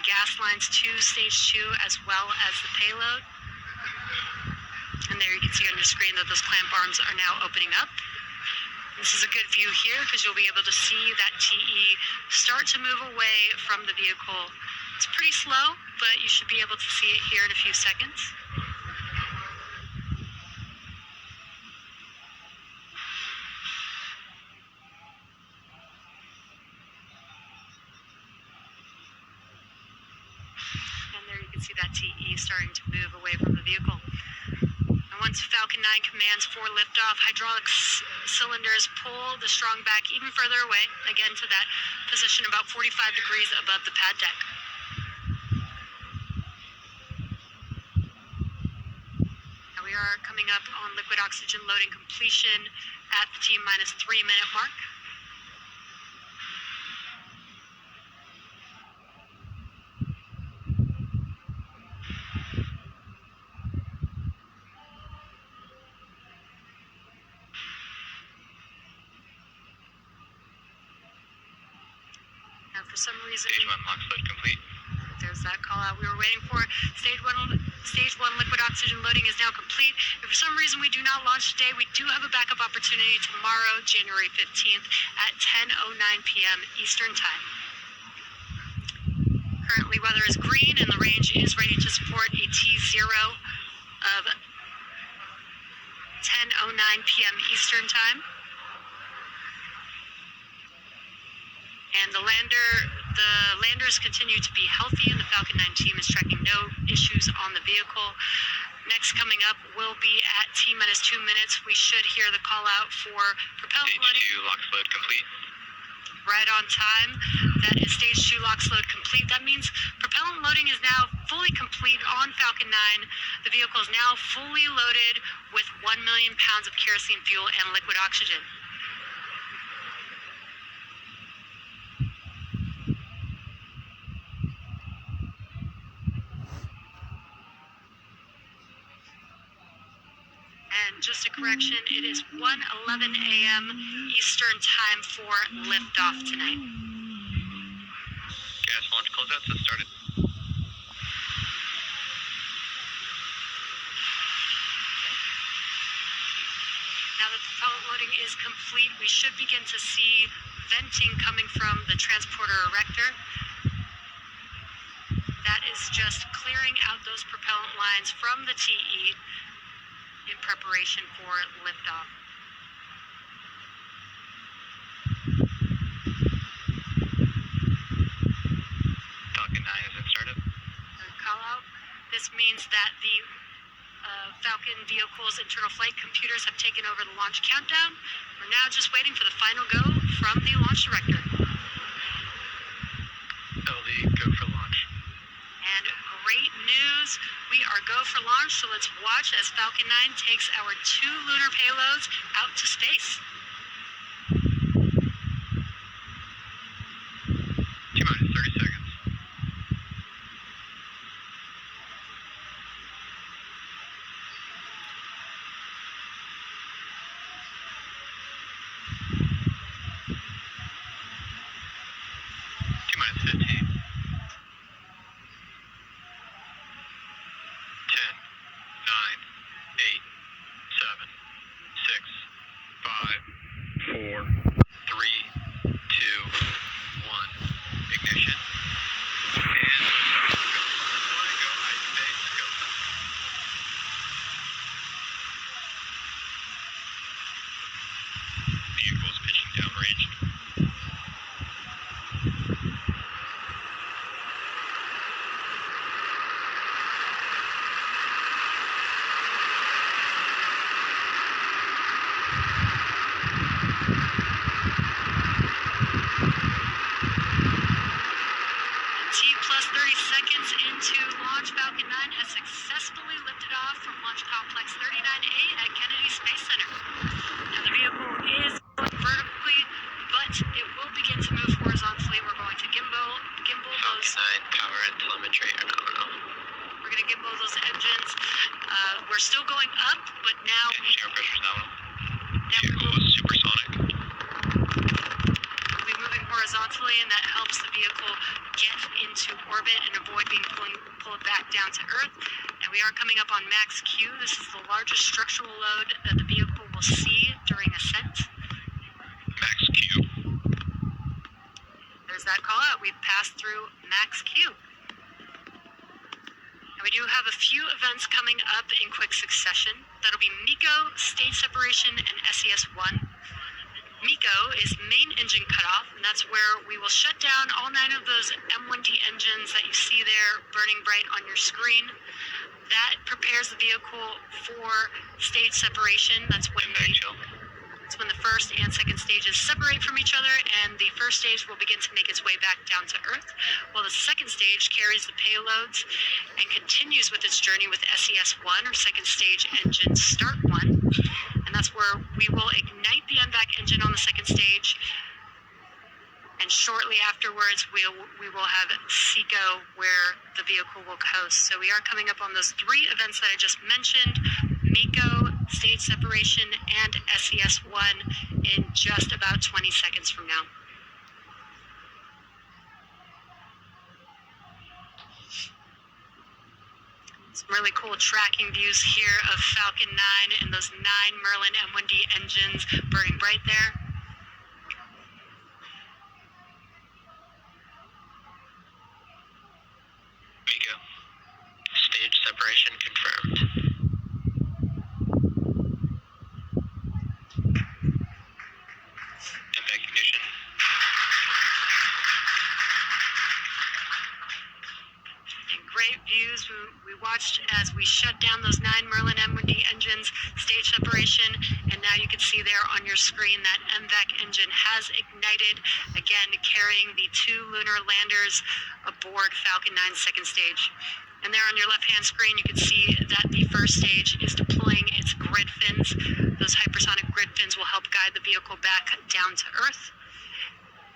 gas lines to stage 2 as well as the payload. And there you can see on your screen that those clamp arms are now opening up. This is a good view here because you'll be able to see that TE start to move away from the vehicle. It's pretty slow, but you should be able to see it here in a few seconds. And there you can see that TE starting to move away from the vehicle. Once Falcon 9 commands for liftoff, hydraulic cylinders pull the strong back even further away, again to that position about 45 degrees above the pad deck. Now we are coming up on liquid oxygen loading completion at the T-minus 3-minute mark. For some reason, Stage 1 LOX load complete. There's that call out we were waiting for. Stage one liquid oxygen loading is now complete. If for some reason we do not launch today, we do have a backup opportunity tomorrow, January 15th at 10:09 p.m. Eastern Time. Currently weather is green and the range is ready to support a T0 of 10:09 p.m. Eastern Time. And the landers continue to be healthy, and the Falcon 9 team is tracking no issues on the vehicle. Next coming up will be at T-minus 2 minutes. We should hear the call out for propellant loading. Stage 2 LOX load complete. Right on time. That is stage 2 LOX load complete. That means propellant loading is now fully complete on Falcon 9. The vehicle is now fully loaded with 1 million pounds of kerosene fuel and liquid oxygen. And just a correction, it is 1:11 a.m. Eastern Time for liftoff tonight. Gas launch closeouts has started. Now that the propellant loading is complete, we should begin to see venting coming from the transporter erector. That is just clearing out those propellant lines from the TE in preparation for liftoff. Falcon 9 is in startup. Call out. This means that the Falcon vehicle's internal flight computers have taken over the launch countdown. We're now just waiting for the final go from the launch director. LD, go for launch. And great news, we are go for launch, so let's watch as Falcon 9 takes our 2 lunar payloads out to space. T-minus 30 seconds. T-minus 15. 10, 9, 8, 7, 6, 5, 4, 3, 2, 1. Ignition. And go high space. Go. Vehicles pitching downrange. Seconds into launch, Falcon 9 has successfully lifted off from Launch Complex 39A at Kennedy Space Center. Now the vehicle is going vertically, but it will begin to move horizontally. We're going to gimbal those. Falcon 9 power and telemetry are nominal. We're going to gimbal those engines. We're still going up, but now Engine air pressure's nominal. Vehicle is supersonic. we'll be moving horizontally. horizontally, and that helps the vehicle get into orbit and avoid being pulled back down to Earth. And we are coming up on max Q. This is the largest structural load that the vehicle will see during ascent. Max Q. There's that call out. We've passed through max Q. And we do have a few events coming up in quick succession. That'll be MECO, stage separation, and SES-1. MECO is main engine cutoff, and that's where we will shut down all 9 of those M1D engines that you see there burning bright on your screen. That prepares the vehicle for stage separation. That's when the first and second stages separate from each other, and the first stage will begin to make its way back down to Earth, while the second stage carries the payloads and continues with its journey with SES-1, or second stage engine start 1. And that's where we will ignite the MVAC engine on the second stage, and shortly afterwards we will have SECO, where the vehicle will coast. So we are coming up on those 3 events that I just mentioned: MECO, stage separation, and SES-1 in just about 20 seconds from now. Some really cool tracking views here of Falcon 9 and those 9 Merlin M1D engines burning bright there. MECO. Stage separation confirmed. MVAC ignition. And great views. We watched as we shut down those 9 Merlin M1D engines, stage separation, and now you can see there on your screen that MVAC engine has ignited, again carrying the 2 lunar landers aboard Falcon 9's second stage. And there on your left-hand screen, you can see that the first stage is deploying its grid fins. Those hypersonic grid fins will help guide the vehicle back down to Earth.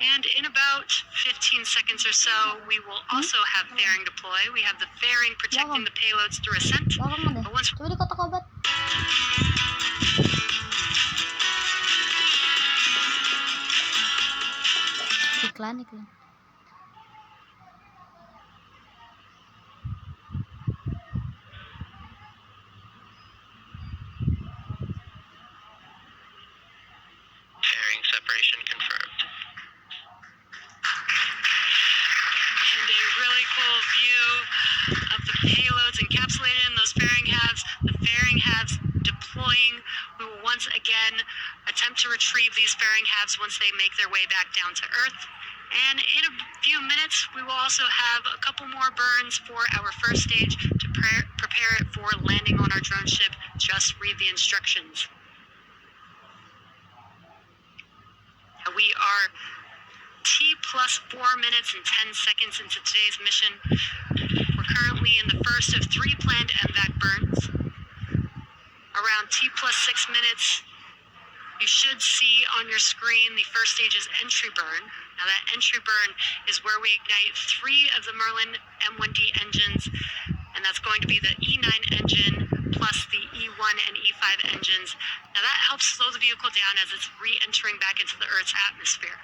And in about 15 seconds or so, we will also have fairing deploy. We have the fairing protecting the payloads through ascent. But once Coba di kotak obat. Iklan. Fairing separation confirmed. And a really cool view of the payloads encapsulated in those fairing halves. The fairing halves deploying. We will once again attempt to retrieve these fairing halves once they make their way back down to Earth. And in a few minutes, we will also have a couple more burns for our first stage to prepare it for landing on our drone ship. Just read the instructions. We are T plus 4 minutes and 10 seconds into today's mission. We're currently in the first of 3 planned MVAC burns. Around T plus 6 minutes, you should see on your screen the first stage's entry burn. Now that entry burn is where we ignite 3 of the Merlin M1D engines, and that's going to be the E9 engine plus the E1 and E5 engines. Now that helps slow the vehicle down as it's re-entering back into the Earth's atmosphere.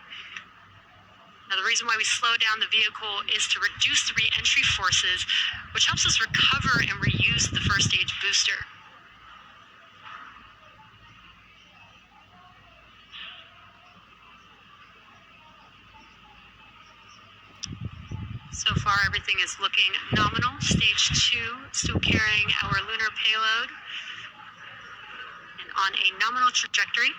Now the reason why we slow down the vehicle is to reduce the re-entry forces, which helps us recover and reuse the first stage booster. So far, everything is looking nominal. Stage 2, still carrying our lunar payload and on a nominal trajectory.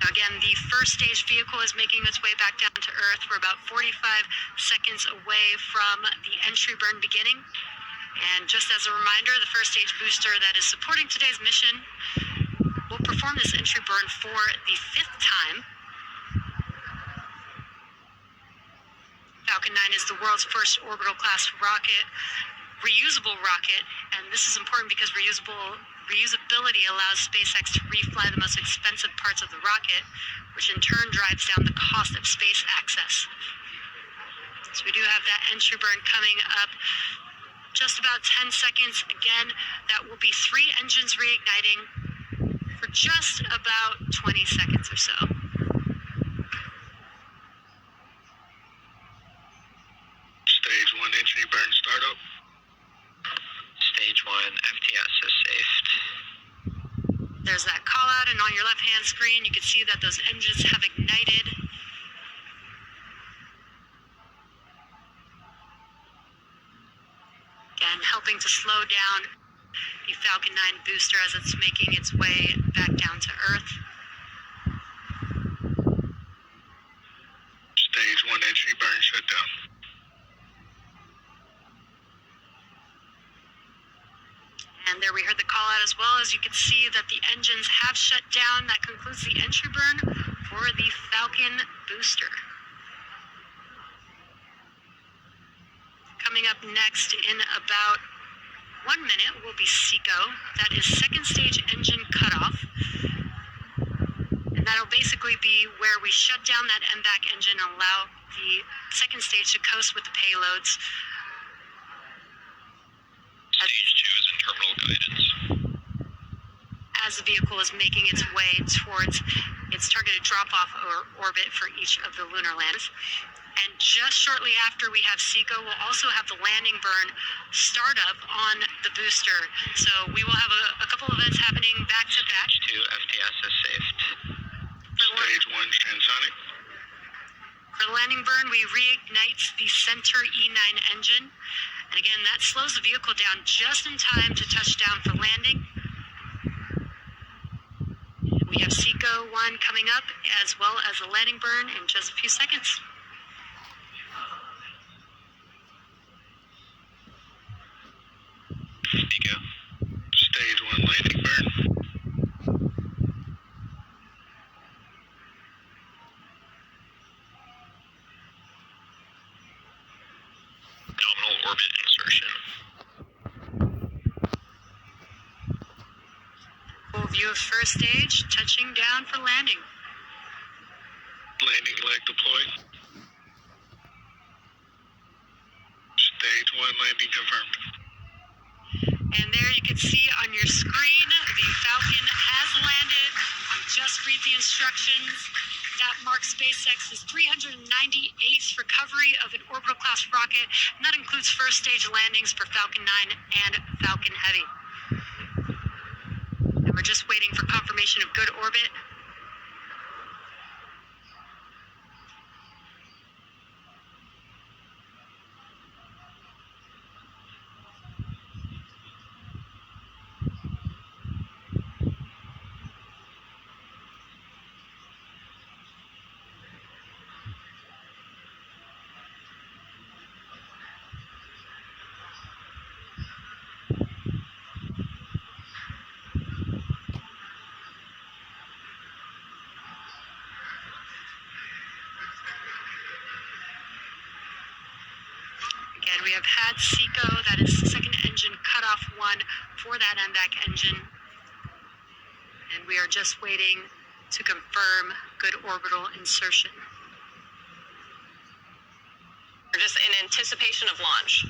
Now again, the first stage vehicle is making its way back down to Earth. We're about 45 seconds away from the entry burn beginning. And just as a reminder, the first stage booster that is supporting today's mission will perform this entry burn for the 5th time. Falcon 9 is the world's first orbital class rocket, reusable rocket, and this is important because reusability allows SpaceX to refly the most expensive parts of the rocket, which in turn drives down the cost of space access. So we do have that entry burn coming up just about 10 seconds. Again, that will be 3 engines reigniting for just about 20 seconds or so. Stage 1 entry burn startup. Stage 1 FTS is saved. There's that call out, and on your left-hand screen, you can see that those engines have ignited. Again, helping to slow down the Falcon 9 booster as it's making its way back down to Earth. Stage 1 entry burn shutdown. And there we heard the call out as well. As you can see that the engines have shut down. That concludes the entry burn for the Falcon booster. Coming up next in about 1 minute will be SECO. That is second stage engine cutoff. And that'll basically be where we shut down that MVAC engine and allow the second stage to coast with the payloads. Stage 2 is in terminal guidance. As the vehicle is making its way towards its targeted drop-off orbit for each of the lunar lands. And just shortly after we have SECO, we'll also have the landing burn startup on the booster. So we will have a couple events happening back to back. Stage 2 FTS is saved. Stage 1 transonic. For the landing burn, we reignite the center E9 engine. And again, that slows the vehicle down just in time to touch down for landing. We have SECO 1 coming up, as well as a landing burn in just a few seconds. SECO. Stage 1 landing burn. Nominal orbit insertion. Full view of first stage, touching down for landing. Landing leg deployed. Stage 1 landing confirmed. And there you can see on your screen, the Falcon has landed. Just read the instructions. That marks SpaceX's 398th recovery of an orbital class rocket, and that includes first stage landings for Falcon 9 and Falcon Heavy. And we're just waiting for confirmation of good orbit. Again, we have had SECO, that is second engine cutoff 1 for that MVAC engine. And we are just waiting to confirm good orbital insertion. We're just in anticipation of launch.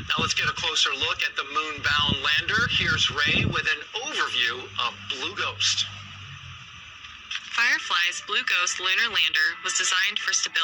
Now let's get a closer look at the moon-bound lander. Here's Ray with an overview of Blue Ghost. Firefly's Blue Ghost lunar lander was designed for stability.